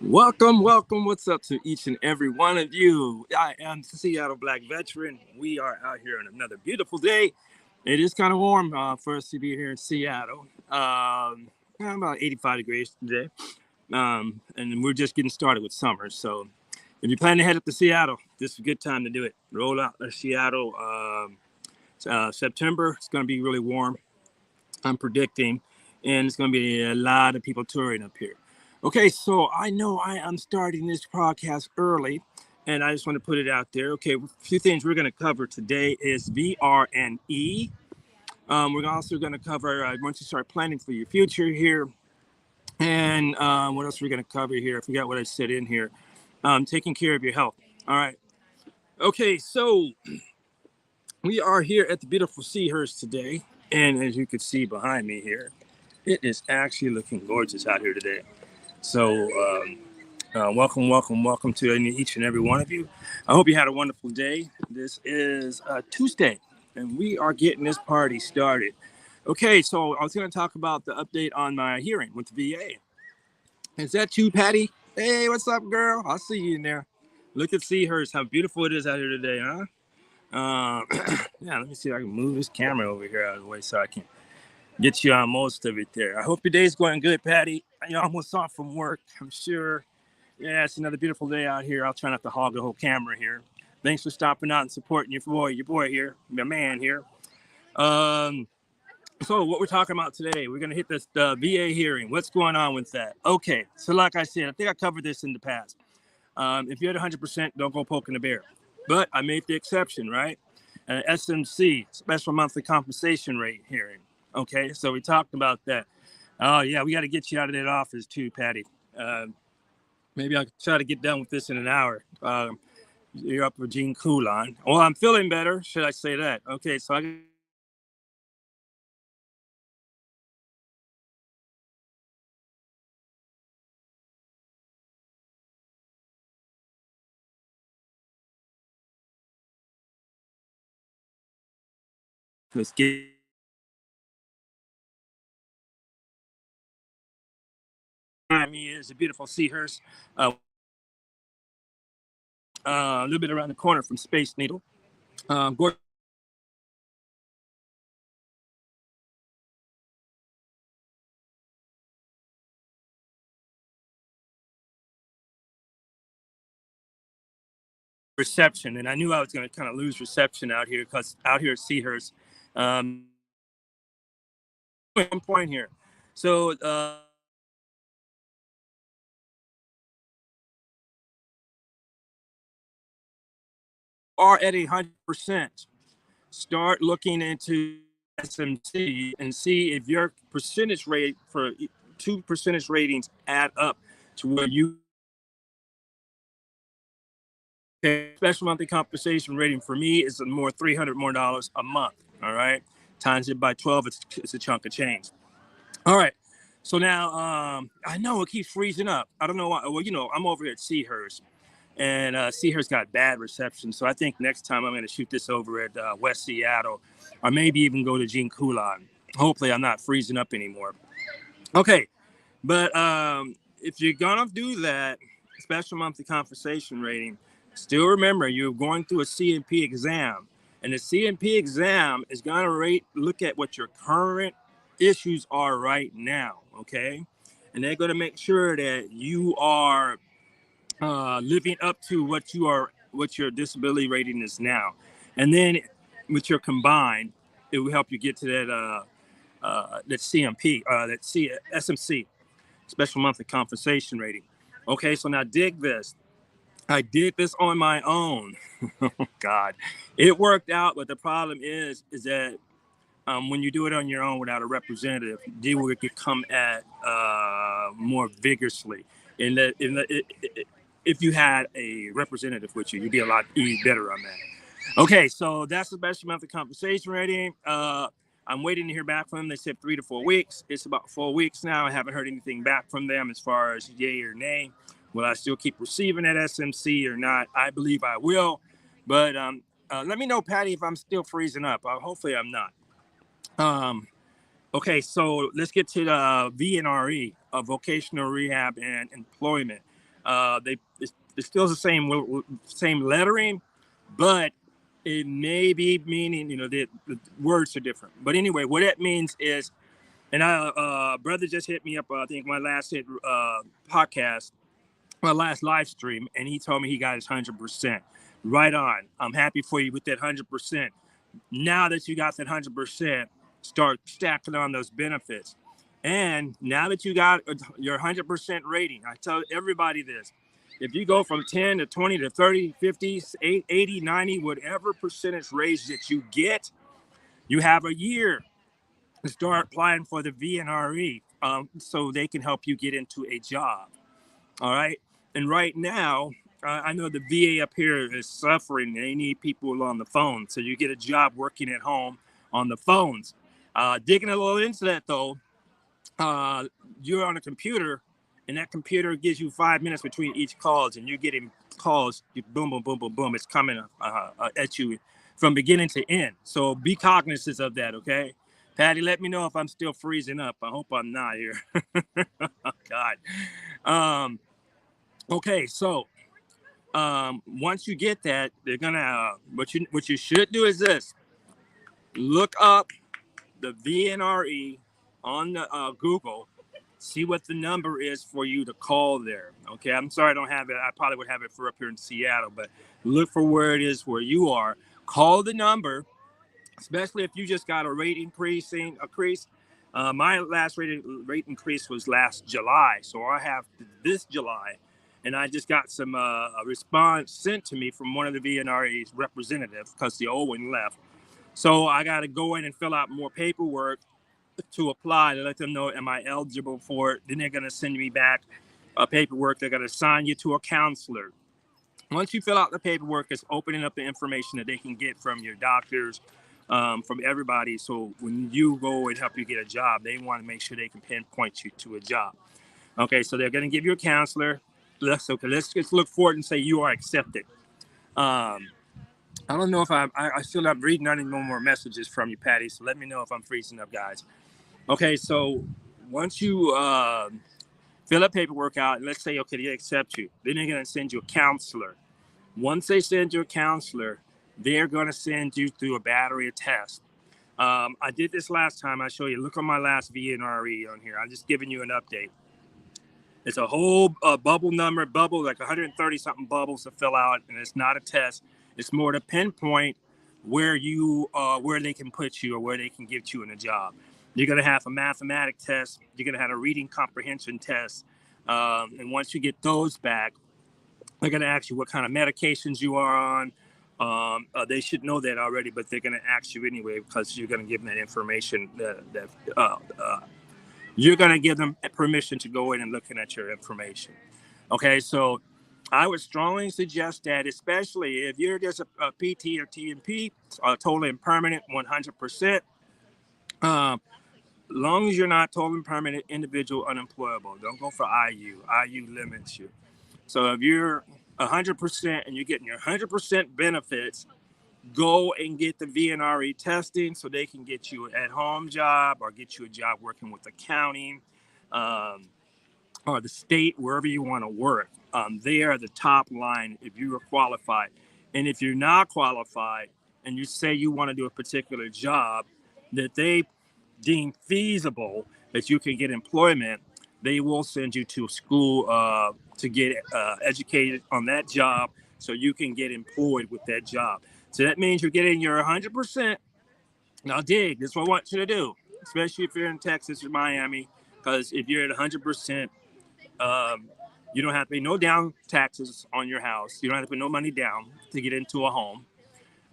Welcome, welcome. What's up to each and every one of you? I am Seattle Black Veteran. We are out here on another beautiful day. It is kind of warm for us to be here in Seattle. About 85 degrees today. And we're just getting started with summer. So if you're planning to head up to Seattle, this is a good time to do it. Roll out to Seattle. September, it's going to be really warm. I'm predicting, and it's going to be a lot of people touring up here. Okay, so I know I am starting this podcast early, and I just want to put it out there. Okay, a few things we're going to cover today is VR&E. We're also going to cover once you start planning for your future here, and what else we're going to cover here? I forgot what I said in here. Taking care of your health. All right. Okay, so we are here at the beautiful Seahurst today, and as you can see behind me here, it is actually looking gorgeous out here today. So, welcome, welcome, welcome to each and every one of you. I hope you had a wonderful day. This is Tuesday, and we are getting this party started. Okay, so I was going to talk about the update on my hearing with the VA. Is that you, Patty? Hey, what's up, girl? I'll see you in there. Look at Seahurst, how beautiful it is out here today, huh? Yeah, let me see if I can move this camera over here out of the way so I can get you on most of it there. I hope your day's going good, Patty. You're almost off from work, I'm sure. Yeah, it's another beautiful day out here. I'll try not to hog the whole camera here. Thanks for stopping out and supporting your boy here, my man here. Um, so what we're talking about today, we're gonna hit this VA hearing. What's going on with that? Okay, so like I said, I think I covered this in the past. If you're at 100%, don't go poking the bear. But I made the exception, right? SMC, special monthly compensation rate hearing. Okay, so we talked about that. Oh yeah, we got to get you out of that office too, Patty. Maybe I'll try to get done with this in an hour. You're up with Gene Coulon. Well, I'm feeling better. Should I say that? Okay, so I let's get me is a beautiful Seahurst. A little bit around the corner from Space Needle. Gorgeous reception, and I knew I was going to kind of lose reception out here because out here at Seahurst. One point here. So are at 100%. Start looking into SMC and see if your percentage rate for two percentage ratings add up to where you special monthly compensation rating for me is more $300 more a month. All right, times it by 12, it's a chunk of change. All right. So now I know it keeps freezing up. I don't know why. Well, I'm over here at Seahurst, and Seahurst got bad reception. So I think next time I'm going to shoot this over at West Seattle, or maybe even go to Gene Coulon. Hopefully, I'm not freezing up anymore. Okay, but if you're gonna do that special monthly compensation rating, still remember you're going through a CMP exam, and the CMP exam is gonna look at what your current issues are right now. Okay, and they're gonna make sure that you are living up to what your disability rating is now, and then with your combined, it will help you get to that CMP, SMC, special monthly compensation rating. Okay, so now dig this. I did this on my own. Oh God, it worked out, but the problem is that when you do it on your own without a representative, they will come at more vigorously. If you had a representative with you, you'd be a lot better on that. Okay, so that's the special monthly compensation rating. I'm waiting to hear back from them. They said 3 to 4 weeks. It's about 4 weeks now. I haven't heard anything back from them as far as yay or nay. Will I still keep receiving that SMC or not? I believe I will. But let me know, Patty, if I'm still freezing up. Hopefully I'm not. Um, okay, so let's get to the VNRE, vocational rehab and employment. It's still the same lettering, but it may be meaning, the words are different. But anyway, what that means is, and brother just hit me up, I think my last podcast, my last live stream, and he told me he got his 100%. Right on. I'm happy for you with that 100%. Now that you got that 100%, start stacking on those benefits. And now that you got your 100% rating, I tell everybody this: if you go from 10 to 20 to 30, 50, 80, 90, whatever percentage raise that you get, you have a year to start applying for the VR&E, so they can help you get into a job. All right. And right now, I know the VA up here is suffering. They need people on the phone. So you get a job working at home on the phones. Digging a little into that, though, uh, you're on a computer, and that computer gives you 5 minutes between each calls, and you're getting calls, boom, boom, boom, boom, boom. It's coming at you from beginning to end. So be cognizant of that, okay? Patty, let me know if I'm still freezing up. I hope I'm not here. Oh, God. Um, okay, so once you get that, they're gonna what you should do is this: look up the VR&E on the Google, see what the number is for you to call there. Okay, I'm sorry I don't have it. I probably would have it for up here in Seattle, but look for where it is where you are. Call the number, especially if you just got a rate increase. My last rate increase was last July, so I have this July, and I just got some a response sent to me from one of the VR&E's representatives because the old one left. So I got to go in and fill out more paperwork to apply to let them know, am I eligible for it? Then they're going to send me back paperwork. They're going to assign you to a counselor. Once you fill out the paperwork, it's opening up the information that they can get from your doctors, from everybody. So when you go and help you get a job, they want to make sure they can pinpoint you to a job. Okay, so they're going to give you a counselor. Let's just look forward and say you are accepted. I don't know if I still not reading any more messages from you, Patty. So let me know if I'm freezing up, guys. Okay, so once you fill up paperwork out, and let's say, okay, they accept you, then they're going to send you a counselor. Once they send you a counselor, they're going to send you through a battery of tests. I did this last time. I show you. Look on my last VR&E on here. I'm just giving you an update. It's a whole bubble like 130 something bubbles to fill out, and it's not a test. It's more to pinpoint where they can put you or where they can get you in a job. You're going to have a mathematics test. You're going to have a reading comprehension test. And once you get those back, they're going to ask you what kind of medications you are on. They should know that already, but they're going to ask you anyway because you're going to give them that information. You're going to give them permission to go in and looking at your information. Okay, so I would strongly suggest that, especially if you're just a PT or TNP, totally and permanent, 100%. Long as you're not total and permanent individual unemployable, don't go for IU. IU limits you. So if you're 100% and you're getting your 100% benefits, go and get the VR&E testing so they can get you an at-home job or get you a job working with accounting, or the state, wherever you want to work. They are the top line if you are qualified. And if you're not qualified and you say you want to do a particular job that they deem feasible that you can get employment, they will send you to school to get educated on that job so you can get employed with that job. So that means you're getting your 100%. Now, dig, this is what I want you to do, especially if you're in Texas or Miami, because if you're at 100%, you don't have to pay no down taxes on your house. You don't have to put no money down to get into a home.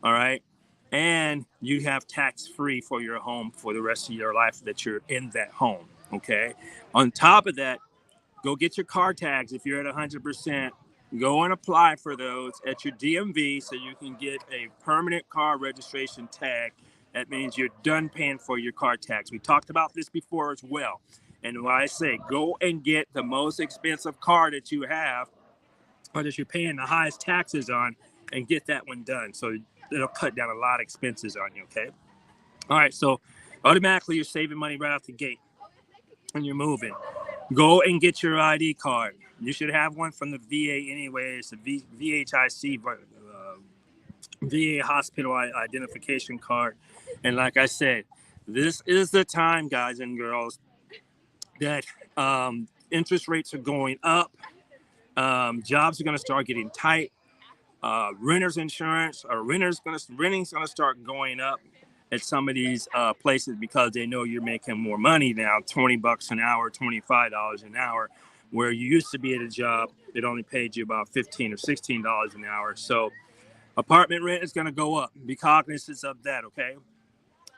All right. And you have tax free for your home for the rest of your life that you're in that home. Okay. On top of that, go get your car tags if you're at 100%. Go and apply for those at your DMV so you can get a permanent car registration tag. That means you're done paying for your car tax. We talked about this before as well. And what I say, go and get the most expensive car that you have or that you're paying the highest taxes on and get that one done. So it'll cut down a lot of expenses on you, okay? All right, so automatically you're saving money right off the gate and you're moving. Go and get your ID card. You should have one from the VA anyway. It's a VHIC, VA hospital identification card. And like I said, this is the time, guys and girls, that interest rates are going up. Jobs are going to start getting tight. Renters insurance or renting's going to start going up at some of these places because they know you're making more money now, $20 an hour, $25 an hour, where you used to be at a job that only paid you about $15 or $16 an hour. So apartment rent is going to go up. Be cognizant of that, okay?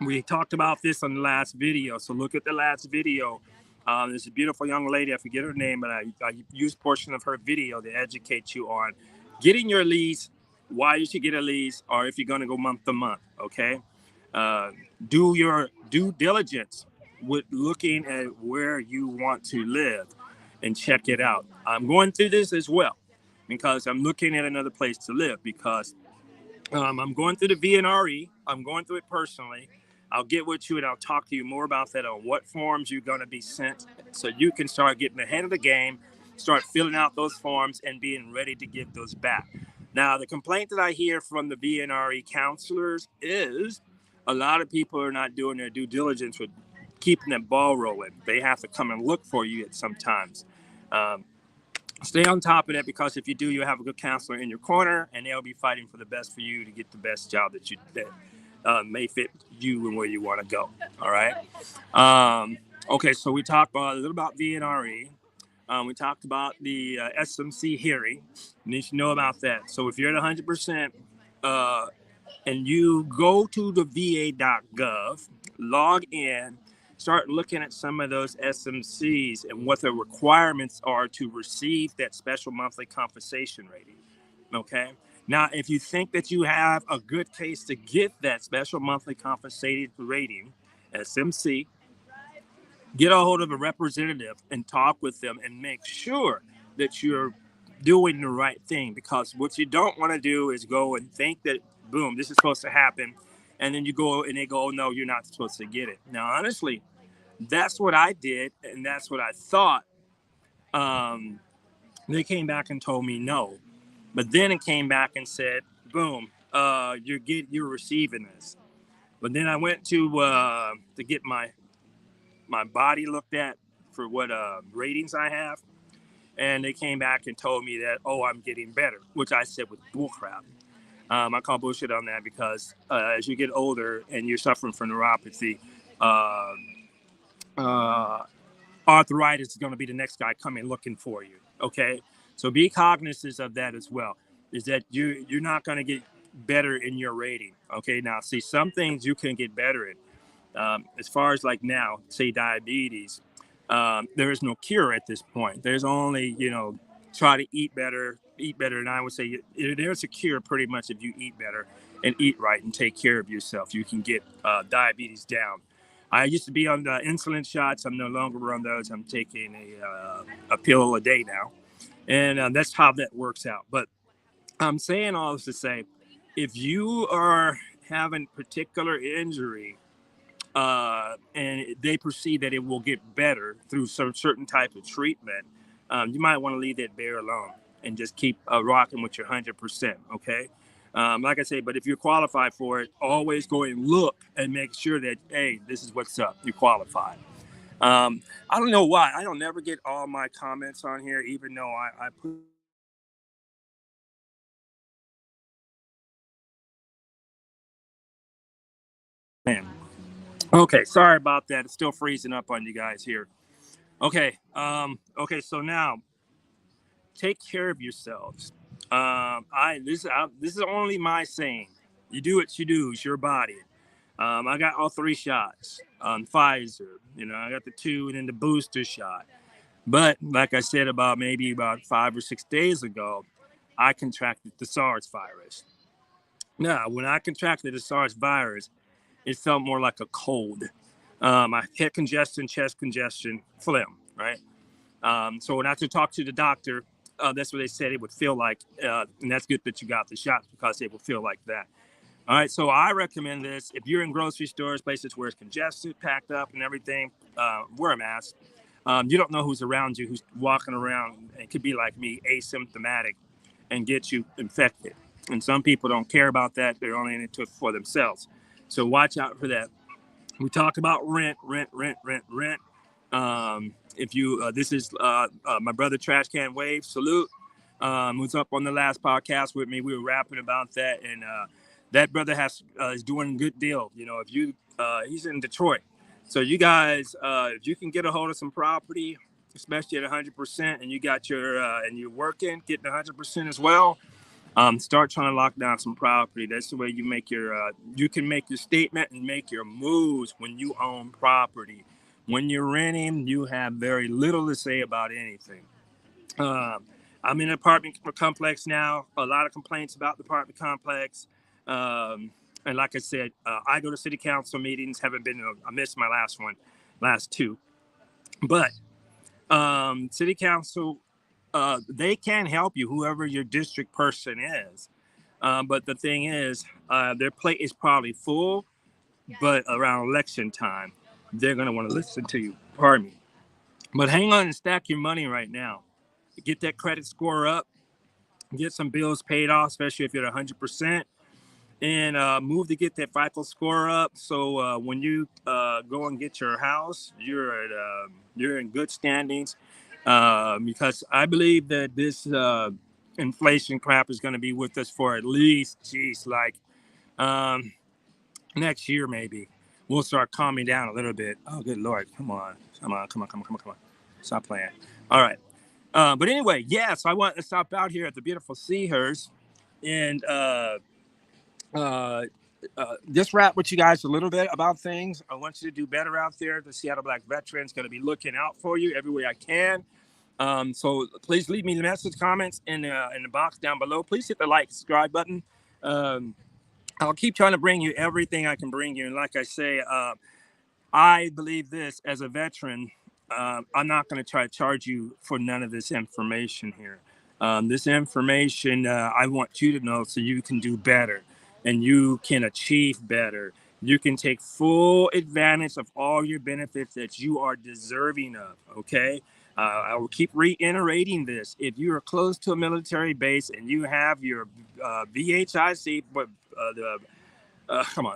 We talked about this on the last video, so look at the last video. There's a beautiful young lady, I forget her name, but I used a portion of her video to educate you on getting your lease, why you should get a lease, or if you're going to go month to month, okay? Uh, do your due diligence with looking at where you want to live and check it out. I'm going through this as well because I'm looking at another place to live because I'm going through the VR&E. I'm going through it personally. I'll get with you and I'll talk to you more about that on what forms you're going to be sent so you can start getting ahead of the game, start filling out those forms and being ready to give those back. Now, the complaint that I hear from the VR&E counselors is a lot of people are not doing their due diligence with keeping that ball rolling. They have to come and look for you at sometimes. Um, Stay on top of that because if you do, you'll have a good counselor in your corner and they'll be fighting for the best for you to get the best job that may fit you and where you want to go. All right. Okay, so we talked a little about VR&E. We talked about the SMC hearing. You need to know about that. So if you're at 100%, and you go to the va.gov, log in, start looking at some of those SMCs and what the requirements are to receive that special monthly compensation rating. Okay. Now, if you think that you have a good case to get that special monthly compensated rating, SMC, get a hold of a representative and talk with them and make sure that you're doing the right thing, because what you don't want to do is go and think that boom, this is supposed to happen, and then you go and they go, oh no, you're not supposed to get it. Now honestly, that's what I did and that's what I thought. um, they came back and told me no, but then it came back and said boom, you're receiving this. But then I went to get my body looked at for what ratings I have, and they came back and told me that, oh, I'm getting better, which I said was bullcrap. I call bullshit on that because as you get older and you're suffering from neuropathy, uh, uh, arthritis is going to be the next guy coming looking for you. Okay, so be cognizant of that as well. Is that you're not going to get better in your rating. Okay, now see, some things you can get better in. As far as like now, say diabetes, there is no cure at this point. There's only, try to eat better. And I would say there's a cure pretty much if you eat better and eat right and take care of yourself. You can get diabetes down. I used to be on the insulin shots. I'm no longer on those. I'm taking a pill a day now. And that's how that works out. But I'm saying all this to say, if you are having particular injury, and they perceive that it will get better through some certain type of treatment, you might want to leave that bear alone and just keep rocking with your 100%. Okay. Like I say, but if you're qualified for it, always go and look and make sure that, hey, this is what's up. You qualify. I don't know why. I don't never get all my comments on here, even though I put. Okay, sorry about that. It's still freezing up on you guys here. Okay. Okay. So now, take care of yourselves. This is only my saying. You do what you do. It's your body. I got all three shots on Pfizer. I got the two and then the booster shot. But like I said, about 5 or 6 days ago, I contracted the SARS virus. Now, when I contracted the SARS virus, it felt more like a cold. I had congestion, chest congestion, phlegm, right? So when I had to talk to the doctor, that's what they said it would feel like. And that's good that you got the shots because it will feel like that. All right. So I recommend this. If you're in grocery stores, places where it's congested, packed up and everything, wear a mask. You don't know who's around you, who's walking around. It could be like me, asymptomatic, and get you infected. And some people don't care about that. They're only in it for themselves. So watch out for that. We talk about rent. If you, this is my brother Trash Can Wave. Salute. Who's up on the last podcast with me? We were rapping about that, and that brother is doing a good deal. You know, if you, he's in Detroit, so you guys, if you can get a hold of some property, especially at 100%, and you got your and you're working, getting 100% as well. Start trying to lock down some property. That's the way you make your, you can make your statement and make your moves when you own property. When you're renting, you have very little to say about anything. I'm in an apartment complex now. A lot of complaints about the apartment complex. And like I said, I go to city council meetings. Haven't been, I missed my last two. But city council, they can help you, whoever your district person is. But the thing is, their plate is probably full, but around election time, they're going to want to listen to you. Pardon me. But hang on and stack your money right now. Get that credit score up, get some bills paid off, especially if you're at 100%, and move to get that FICO score up. So when you go and get your house, you're in good standings, because I believe that this inflation crap is going to be with us for at least, um, next year maybe. We'll start calming down a little bit. Oh, good Lord. Come on. Stop playing. All right. But anyway, yes, I want to stop out here at the beautiful Seahurst and just rap with you guys a little bit about things. I want you to do better out there. The Seattle Black Veteran is going to be looking out for you every way I can. So please leave me the message comments in the box down below. Please hit the like, subscribe button. I'll keep trying to bring you everything I can bring you. And like I say, I believe this as a veteran. I'm not going to try to charge you for none of this information here. This information I want you to know so you can do better and you can achieve better. You can take full advantage of all your benefits that you are deserving of, okay? I will keep reiterating this. If you are close to a military base and you have your VHIC,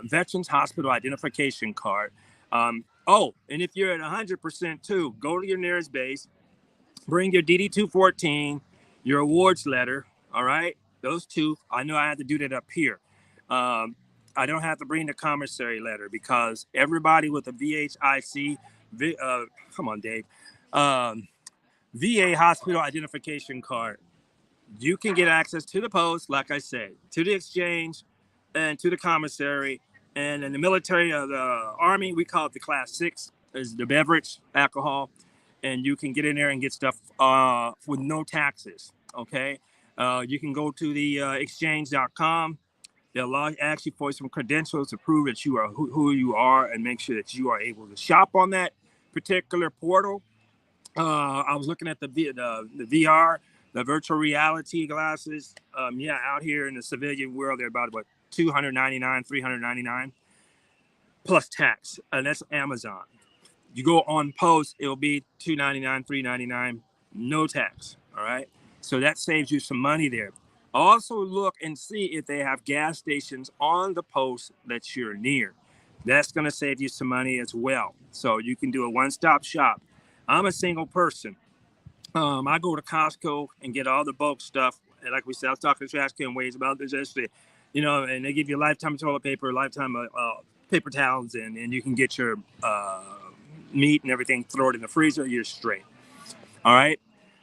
Veterans Hospital Identification Card. And if you're at 100% too, go to your nearest base, bring your DD-214, your awards letter, all right? Those two, I know I have to do that up here. I don't have to bring the commissary letter because everybody with a VHIC, come on, Dave, VA Hospital Identification Card, you can get access to the post, like I said, to the exchange, and to the commissary. And in the military, the Army, we call it the Class 6, is the beverage alcohol. And you can get in there and get stuff with no taxes, okay? You can go to the exchange.com. They'll ask you for some credentials to prove that you are who you are and make sure that you are able to shop on that particular portal. I was looking at the VR, the virtual reality glasses. Out here in the civilian world, they're about what, $299, $399 plus tax, and that's Amazon. You go on post, it'll be $299, $399, no tax. All right, so that saves you some money there. Also look and see if they have gas stations on the post that you're near. That's going to save you some money as well. So you can do a one-stop shop. I'm a single person. I go to Costco and get all the bulk stuff. And like we said, I was talking to Trash Can Ways about this yesterday. You know, and they give you a lifetime of toilet paper, lifetime of paper towels, and you can get your meat and everything, throw it in the freezer, you're straight. All right.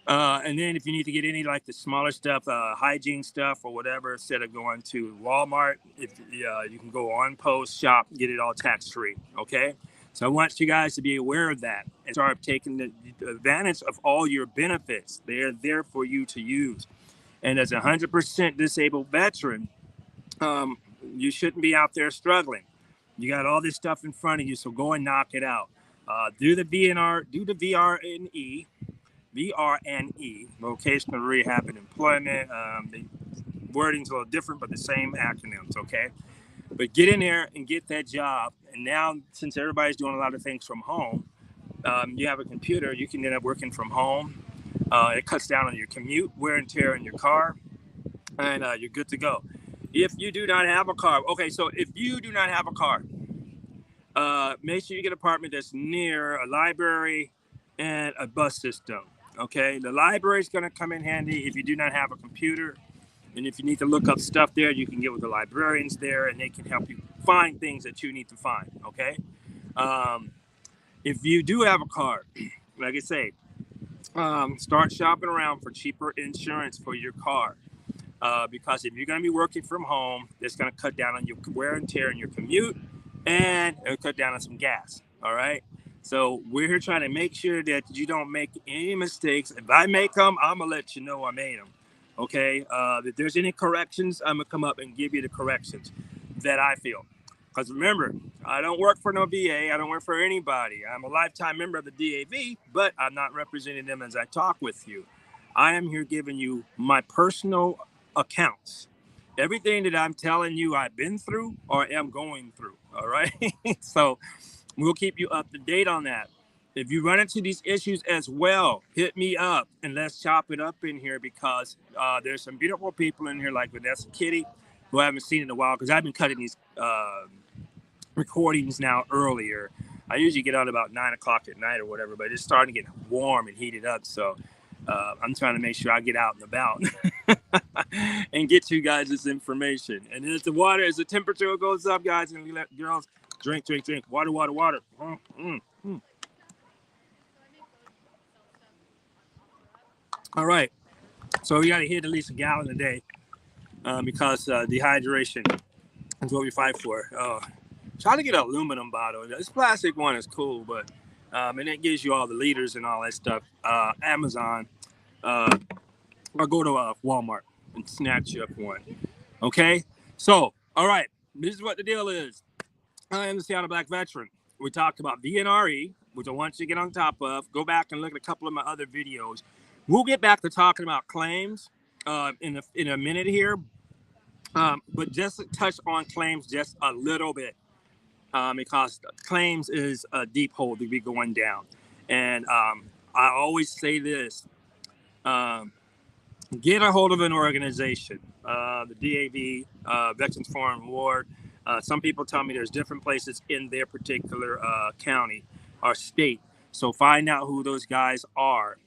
And then if you need to get any like the smaller stuff, hygiene stuff or whatever, instead of going to Walmart, you can go on post, shop, get it all tax-free. Okay. So I want you guys to be aware of that and start taking the advantage of all your benefits. They are there for you to use. And as a 100% disabled veteran, you shouldn't be out there struggling. You got all this stuff in front of you, so go and knock it out. Do the VR&E, vocational rehab and employment. The wording's a little different, but the same acronyms, okay? But get in there and get that job. And now, since everybody's doing a lot of things from home, you have a computer, you can end up working from home. It cuts down on your commute, wear and tear in your car, and you're good to go. If you do not have a car, okay, so if you do not have a car, make sure you get an apartment that's near a library and a bus system. Okay, the library is going to come in handy if you do not have a computer, and if you need to look up stuff there, you can get with the librarians there, and they can help you find things that you need to find. Okay, um, if you do have a car, like I say, start shopping around for cheaper insurance for your car. Because if you're going to be working from home, it's going to cut down on your wear and tear in your commute, and it'll cut down on some gas. All right. So we're here trying to make sure that you don't make any mistakes. If I make them, I'm gonna let you know I made them. Okay. If there's any corrections, I'm gonna come up and give you the corrections that I feel. Because remember, I don't work for no VA. I don't work for anybody. I'm a lifetime member of the DAV, but I'm not representing them as I talk with you. I am here giving you my personal accounts. Everything that I'm telling you I've been through or am going through. All right. So we'll keep you up to date on that. If you run into these issues as well, hit me up and let's chop it up in here because there's some beautiful people in here like Vanessa Kitty, who I haven't seen in a while because I've been cutting these recordings now earlier. I usually get on about 9 o'clock at night or whatever, but it's starting to get warm and heated up. So I'm trying to make sure I get out and about and get you guys this information. And as the temperature goes up, guys, and we let girls drink, water. All right. So we got to hit at least a gallon a day because dehydration is what we fight for. Try to get an aluminum bottle. This plastic one is cool, but and it gives you all the liters and all that stuff. Amazon, or go to Walmart and snatch up one. Okay. So, all right. This is what the deal is. I am the Seattle Black Veteran. We talked about VR&E, which I want you to get on top of. Go back and look at a couple of my other videos. We'll get back to talking about claims in a minute here, but just touch on claims just a little bit because claims is a deep hole to be going down. And I always say this, get a hold of an organization, the DAV, Veterans Foreign War. Some people tell me there's different places in their particular county or state. So find out who those guys are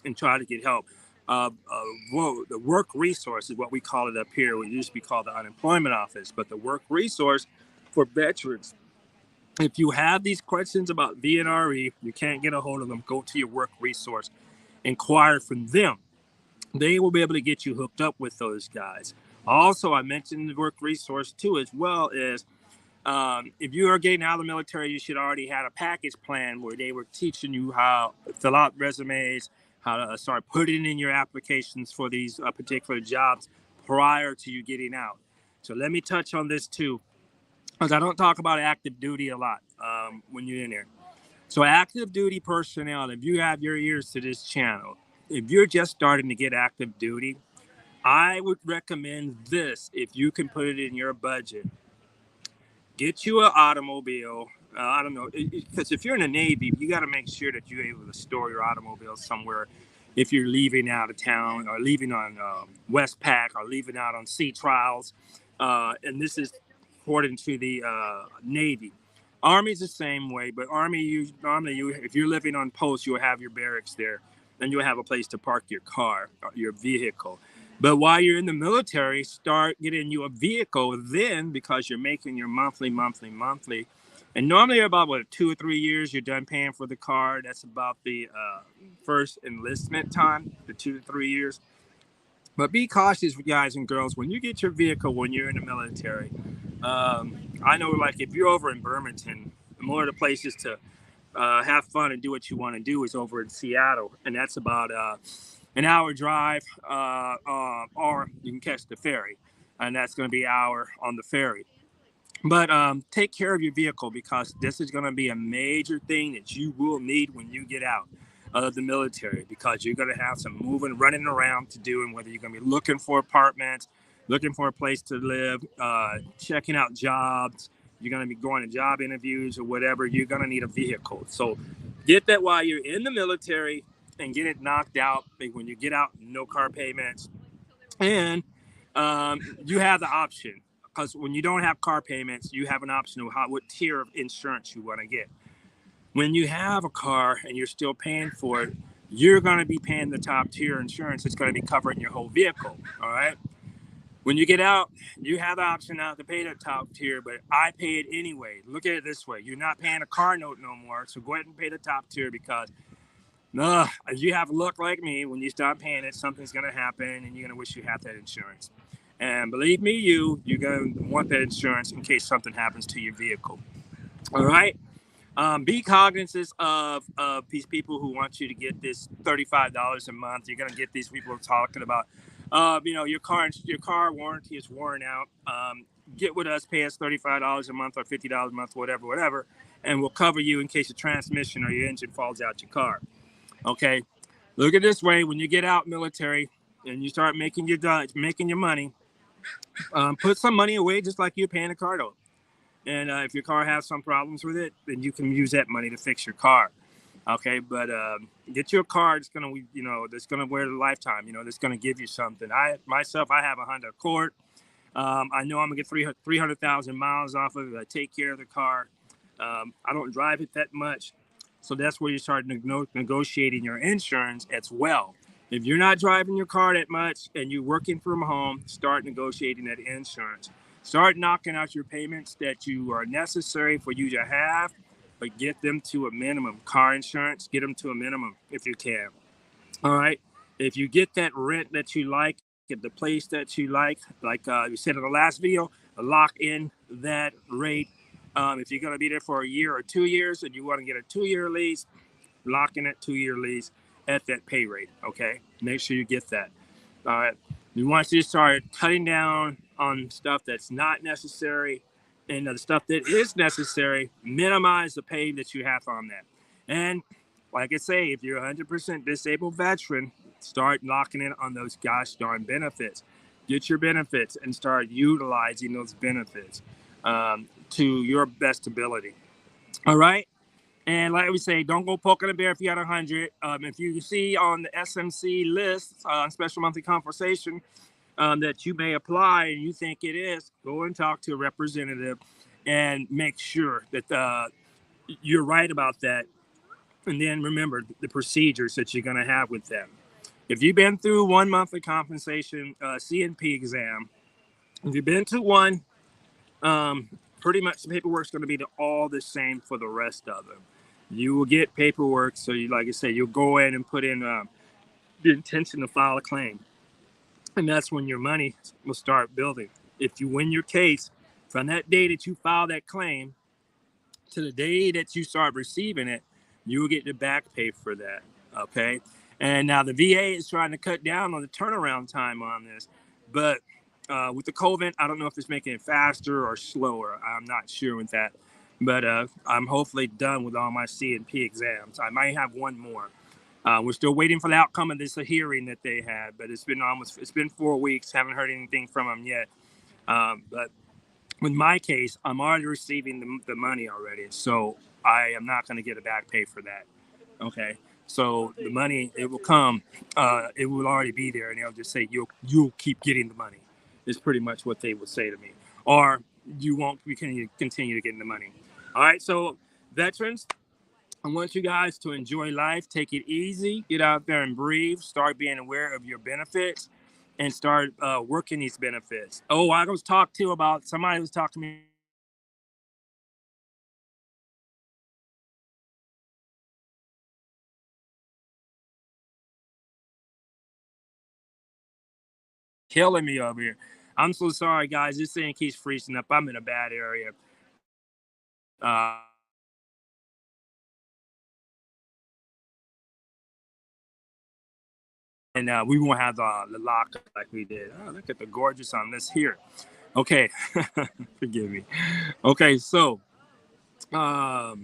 and try to get help. The work resource is what we call it up here. We used to be called the unemployment office, but the work resource for veterans. If you have these questions about VR&E, you can't get a hold of them, go to your work resource, inquire from them. They will be able to get you hooked up with those guys. Also, I mentioned the work resource too, as well as if you are getting out of the military, you should already have a package plan where they were teaching you how to fill out resumes, how to start putting in your applications for these particular jobs prior to you getting out. So let me touch on this too, because I don't talk about active duty a lot when you're in there. So active duty personnel, if you have your ears to this channel, if you're just starting to get active duty, I would recommend this if you can put it in your budget. Get you an automobile. I don't know, because if you're in the Navy, you got to make sure that you're able to store your automobile somewhere if you're leaving out of town or leaving on Westpac or leaving out on sea trials. And this is according to the Navy. Army's the same way, but Army, normally if you're living on post, you'll have your barracks there. Then you'll have a place to park your car, your vehicle. But while you're in the military, start getting you a vehicle then, because you're making your monthly. And normally about 2 or 3 years, you're done paying for the car. That's about the first enlistment time, the 2 to 3 years. But be cautious, guys and girls, when you get your vehicle when you're in the military. I know, like, if you're over in Burlington, more of the places to have fun and do what you want to do is over in Seattle. And that's about an hour drive, or you can catch the ferry. And that's going to be an hour on the ferry. But take care of your vehicle, because this is going to be a major thing that you will need when you get out of the military, because you're going to have some moving, running around to do, and whether you're going to be looking for apartments, looking for a place to live, checking out jobs, you're going to be going to job interviews or whatever, you're going to need a vehicle. So Get that while you're in the military and get it knocked out. Like when you get out, no car payments. And you have the option, because when you don't have car payments, you have an option of what tier of insurance you want to get. When you have a car and you're still paying for it, you're going to be paying the top tier insurance. It's going to be covering your whole vehicle. All right. When you get out, you have the option now to pay the top tier, but I pay it anyway. Look at it this way: you're not paying a car note no more, so go ahead and pay the top tier, because if you have luck like me, when you stop paying it, something's going to happen, and you're going to wish you had that insurance. And believe me, you're going to want that insurance in case something happens to your vehicle. All right. Be cognizant of these people who want you to get this $35 a month. You're going to get these people talking about, your car warranty is worn out. Get with us, pay us $35 a month or $50 a month, whatever, and we'll cover you in case your transmission or your engine falls out your car. Okay, look at it this way: when you get out military and you start making your money, put some money away, just like you're paying a car note. And if your car has some problems with it, then you can use that money to fix your car. Okay, but get you a car that's gonna wear the lifetime. That's gonna give you something. I have a Honda Accord. I know I'm gonna get 300,000 miles off of it. I take care of the car. I don't drive it that much, so that's where you start negotiating your insurance as well. If you're not driving your car that much and you're working from home, start negotiating that insurance. Start knocking out your payments that you are necessary for you to have, but get them to a minimum. Car insurance, get them to a minimum if you can. All right. If you get that rent that you like at the place that you like you said in the last video, lock in that rate. If you're going to be there for a year or 2 years and you want to get a 2-year lease, lock in that 2-year lease at that pay rate. Okay. Make sure you get that. All right. We want you to start cutting down on stuff that's not necessary, and the stuff that is necessary, minimize the pay that you have on that. And like I say, if you're a 100% disabled veteran, start locking in on those gosh darn benefits. Get your benefits and start utilizing those benefits to your best ability. All right. And like we say, don't go poking a bear if you got 100. If you see on the SMC list, special monthly compensation, that you may apply and you think it is, go and talk to a representative and make sure that you're right about that. And then remember the procedures that you're going to have with them. If you've been through one monthly compensation CNP exam, if you've been to one, pretty much the paperwork's going to be all the same for the rest of them. You will get paperwork, so like I said, you'll go in and put in the intention to file a claim, and that's when your money will start building. If you win your case, from that day that you file that claim to the day that you start receiving it, you will get the back pay for that. Okay. And now the VA is trying to cut down on the turnaround time on this, but with the COVID, I don't know if it's making it faster or slower. I'm not sure with that, but I'm hopefully done with all my CNP exams. I might have one more. We're still waiting for the outcome of this hearing that they had, but it's been 4 weeks. Haven't heard anything from them yet. But with my case, I'm already receiving the money already, so I am not going to get a back pay for that. Okay, so the money, it will come. It will already be there, and they'll just say you'll keep getting the money. Is pretty much what they would say to me, or you won't continue to get the money. All right, so veterans, I want you guys to enjoy life. Take it easy. Get out there and breathe. Start being aware of your benefits and start working these benefits. Oh, I was talked to about somebody was talking to me. Killing me over here. I'm so sorry, guys. This thing keeps freezing up. I'm in a bad area. Uh, and we won't have the lock like we did. Oh, look at the gorgeous on this here. Okay, forgive me. Okay, so where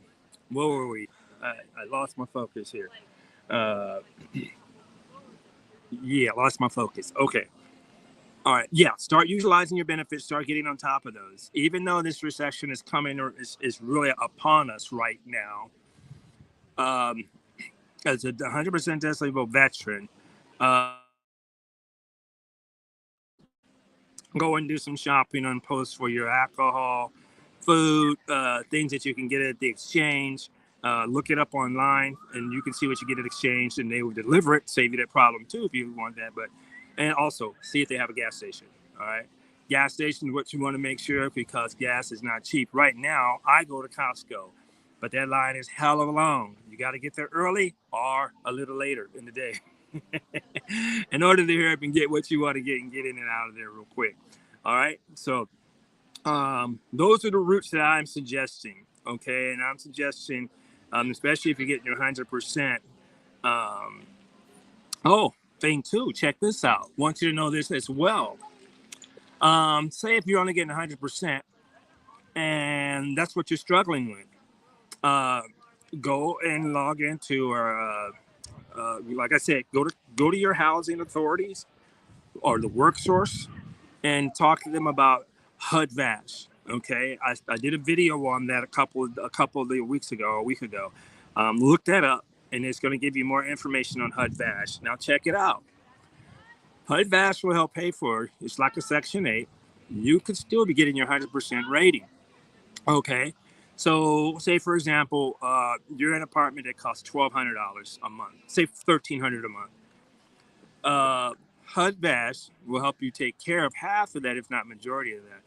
were we? I lost my focus here. Yeah, lost my focus. Okay. All right. Yeah. Start utilizing your benefits. Start getting on top of those. Even though this recession is coming or is really upon us right now, um, as a 100% disabled veteran, go and do some shopping on post for your alcohol, food, things that you can get at the exchange. Look it up online, and you can see what you get at exchange, and they will deliver it. Save you that problem too if you want that. But and also see if they have a gas station. All right, gas station, what you want to make sure, because gas is not cheap right now. I go to Costco, but that line is hell of a long. You got to get there early or a little later in the day. In order to hurry up and get what you want to get and get in and out of there real quick. All right. So those are the routes that I'm suggesting. Okay. And I'm suggesting, especially if you're getting your 100%. Um, oh, thing two, check this out. Want you to know this as well. Say if you're only getting 100% and that's what you're struggling with, uh, go and log into, or like I said, go to your housing authorities or the work source and talk to them about HUD VASH. Okay, I did a video on that a couple of weeks ago, a week ago. Look that up, and it's going to give you more information on HUD VASH. Now check it out. HUD VASH will help pay for it. It's like a Section 8. You could still be getting your 100% rating. Okay, so say for example, you're in an apartment that costs $1,200 a month. Say $1,300 a month. HUD VASH will help you take care of half of that, if not majority of that.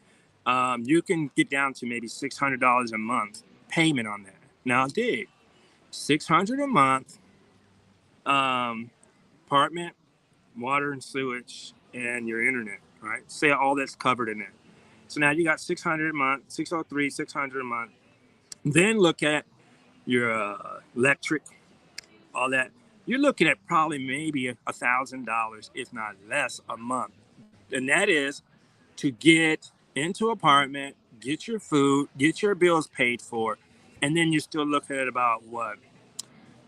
You can get down to maybe $600 a month payment on that. Now, dig, $600 a month, apartment, water and sewage, and your internet. Right? Say all that's covered in there. So now you got 600 a month, 603, 600 a month. Then look at your electric, all that. You're looking at probably maybe $1,000, if not less, a month, and that is to get into an apartment, get your food, get your bills paid for, and then you're still looking at about what,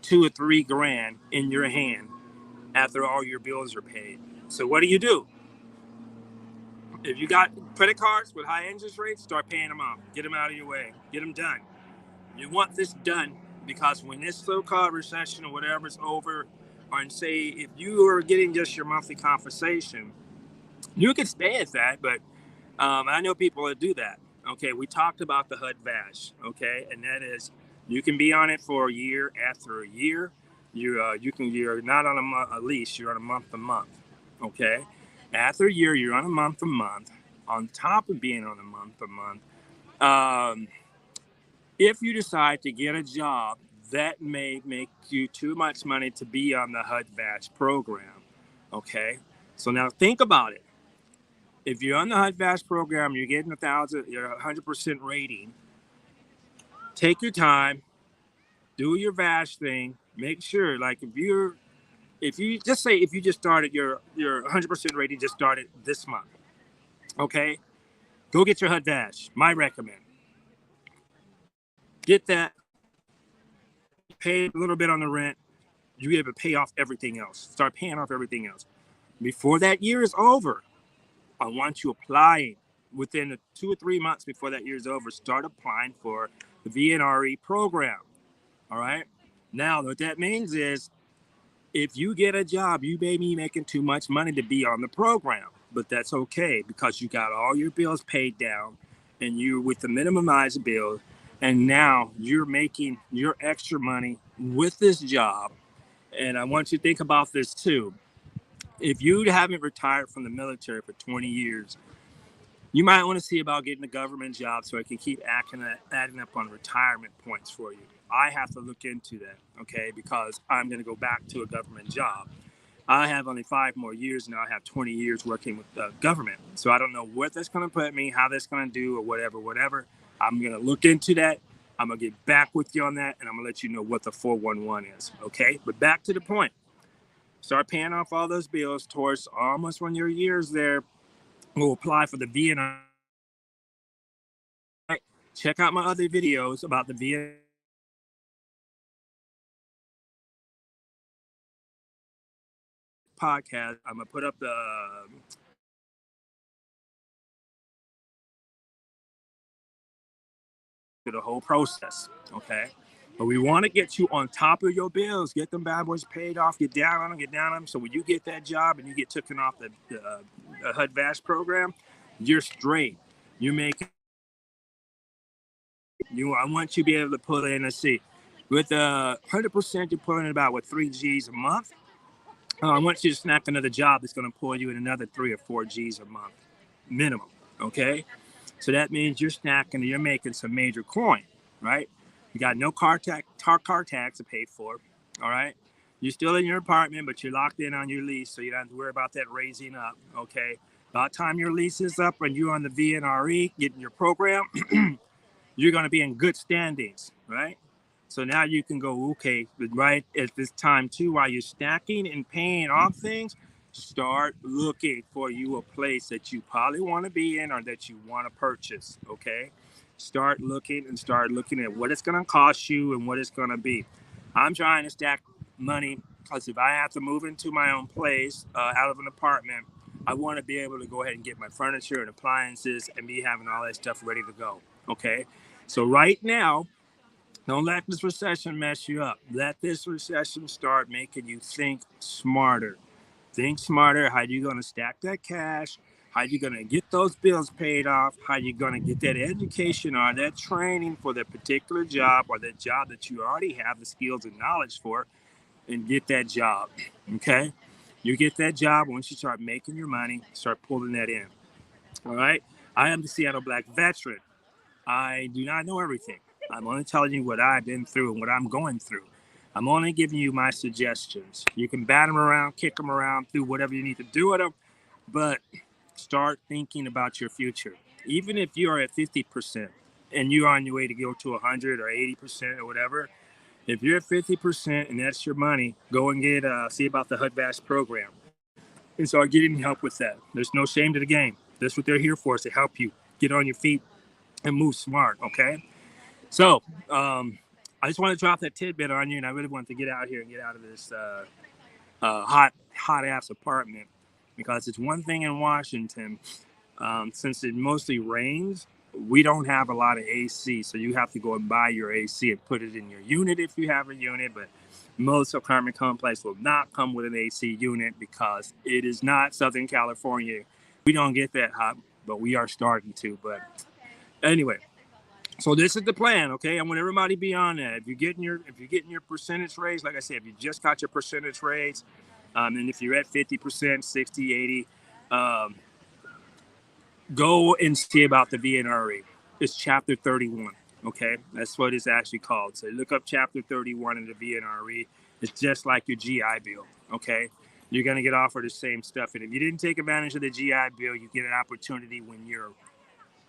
2 or 3 grand in your hand after all your bills are paid. So what do? If you got credit cards with high interest rates, start paying them off. Get them out of your way. Get them done. You want this done because when this so-called recession or whatever is over, or and say if you are getting just your monthly compensation, you can stay at that, but I know people that do that. Okay, we talked about the HUD VASH. Okay, and that is you can be on it for a year. After a year, you're not on a lease. You're on a month to month. Okay, after a year, you're on a month to month. On top of being on a month to month, if you decide to get a job that may make you too much money to be on the HUD VASH program. Okay, so now think about it. If you're on the HUD VASH program, you're getting your 100% rating. Take your time, do your VASH thing. Make sure, like if you just say if you just started your 100% rating just started this month, okay, go get your HUD VASH. My recommend. Get that. Pay a little bit on the rent. You be able to pay off everything else. Start paying off everything else before that year is over. I want you applying within the 2 or 3 months before that year is over. Start applying for the VR&E program. All right. Now, what that means is if you get a job, you may be making too much money to be on the program, but that's okay because you got all your bills paid down and you with the minimized bill. And now you're making your extra money with this job. And I want you to think about this too. If you haven't retired from the military for 20 years, you might want to see about getting a government job so it can keep adding up on retirement points for you. I have to look into that, okay, because I'm going to go back to a government job. I have only 5 more years now. I have 20 years working with the government. So I don't know what that's going to put me, how that's going to do, or whatever. I'm going to look into that. I'm going to get back with you on that, and I'm going to let you know what the 411 is, okay? But back to the point. Start paying off all those bills towards almost when your year's there. We'll apply for the VNR. Check out my other videos about the VNR podcast. I'm gonna put up the whole process. Okay. But we want to get you on top of your bills, get them bad boys paid off, get down on them, get down on them. So when you get that job and you get taken off the HUD VASH program, you're straight. You're making you. I want you to be able to pull in. Let's see, with 100%, you're pulling in about what 3 G's a month. I want you to snap another job that's going to pull you in another 3 or 4 G's a month minimum. Okay, so that means you're snacking and you're making some major coin, right? You got no car tax to pay for, all right? You're still in your apartment, but you're locked in on your lease, so you don't have to worry about that raising up, okay? About time your lease is up and you're on the VR&E getting your program, you're going to be in good standings, right? So now you can go, okay, right at this time too, while you're stacking and paying off things, start looking for you a place that you probably want to be in or that you want to purchase, okay? Start looking at what it's going to cost you and what it's going to be. I'm trying to stack money because if I have to move into my own place out of an apartment, I want to be able to go ahead and get my furniture and appliances and be having all that stuff ready to go, okay? So right now, don't let this recession mess you up. Let this recession start making you think smarter. Think smarter. How you going to stack that cash? How you going to get those bills paid off? How you going to get that education or that training for that particular job or that job that you already have the skills and knowledge for and get that job, okay? You get that job once you start making your money, start pulling that in, all right? I am the Seattle Black veteran. I do not know everything. I'm only telling you what I've been through and what I'm going through. I'm only giving you my suggestions. You can bat them around, kick them around, do whatever you need to do with them, but start thinking about your future. Even if you're at 50% and you're on your way to go to 100 or 80% or whatever, if you're at 50% and that's your money, go and get see about the HUD VASH program and start getting help with that. There's no shame to the game. That's what they're here for, is to help you get on your feet and move smart, okay? So, I just want to drop that tidbit on you, and I really want to get out here and get out of this hot ass apartment because it's one thing in Washington. Since it mostly rains, we don't have a lot of AC, so you have to go and buy your AC and put it in your unit if you have a unit. But most apartment complex will not come with an AC unit because it is not Southern California. We don't get that hot, but we are starting to. But anyway, so this is the plan, okay? I want everybody to be on that. If you're getting your percentage raise, like I said, if you just got your percentage raise, and if you're at 50%, 60, 80, um, go and see about the VNRE. It's Chapter 31, okay? That's what it's actually called. So look up Chapter 31 in the VNRE. It's just like your GI Bill, okay? You're gonna get offered the same stuff, and if you didn't take advantage of the GI Bill, you get an opportunity when your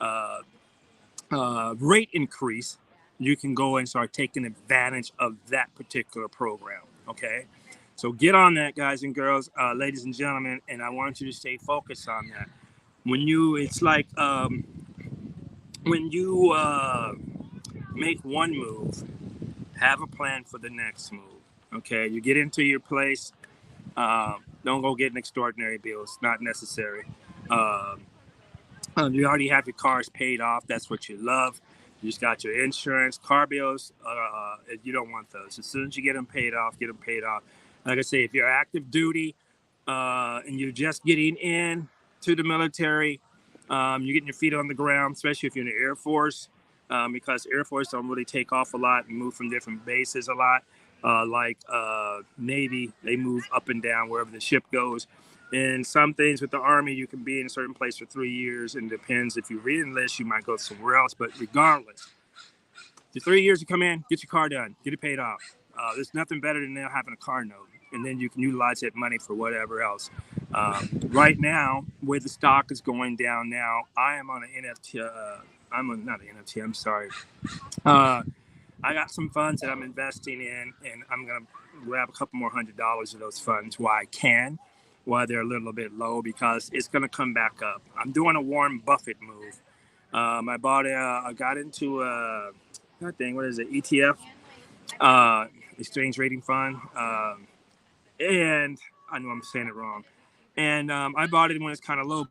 uh, rate increase, you can go and start taking advantage of that particular program. Okay. So get on that, guys and girls, ladies and gentlemen, and I want you to stay focused on that. It's like when you make one move, have a plan for the next move. Okay. You get into your place, don't go get an extraordinary bill. It's not necessary. Um, you already have your cars paid off. That's what you love. You just got your insurance, car bills. You don't want those. As soon as you get them paid off, get them paid off. Like I say, if you're active duty and you're just getting in to the military, you're getting your feet on the ground, especially if you're in the Air Force, because Air Force don't really take off a lot and move from different bases a lot. Navy, they move up and down wherever the ship goes. And some things with the Army, you can be in a certain place for 3 years, and it depends. If you re-enlist, you might go somewhere else. But regardless, the 3 years you come in, get your car done, get it paid off. There's nothing better than having a car note, and then you can utilize that money for whatever else. Right now, where the stock is going down now, I am on an NFT. Not an NFT. I'm sorry. I got some funds that I'm investing in, and I'm gonna grab a couple more $100 of those funds while I can, while they're a little bit low, because it's gonna come back up. I'm doing a Warren Buffett move. I got into that thing. What is it? ETF, uh, exchange rating fund, and I know I'm saying it wrong. And I bought it when it's kind of low.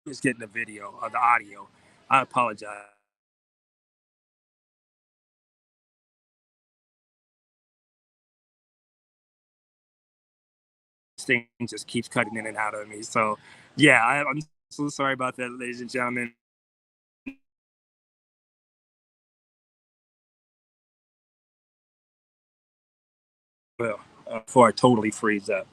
just getting the video or the audio. I apologize. This thing just keeps cutting in and out of me. So, yeah, I'm so sorry about that, ladies and gentlemen. Well, before I totally freeze up.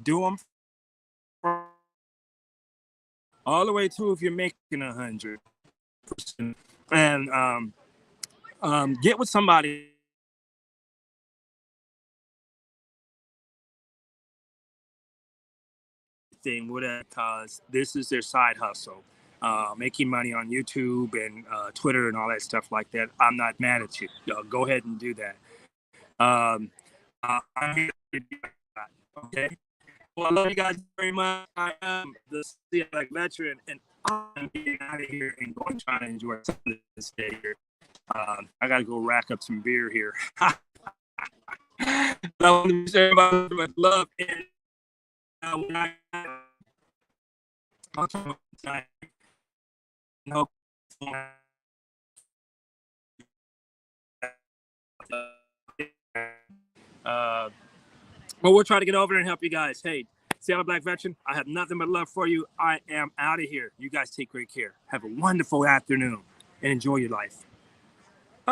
Do them all the way to if you're making 100, and get with somebody thing, whatever, because this is their side hustle. Making money on YouTube and Twitter and all that stuff like that. I'm not mad at you. Go ahead and do that. Um, I'm here to do that. Okay. Well, I love you guys very much. I am the Sea Black veteran, and I'm getting out of here and going to try to enjoy some of this day here. I got to go rack up some beer here. I want to share about much love and when I'll talk about time. No, uh, but we'll try to get over there and help you guys. Hey, Seattle Black Veteran, I have nothing but love for you. I am out of here. You guys take great care. Have a wonderful afternoon and enjoy your life.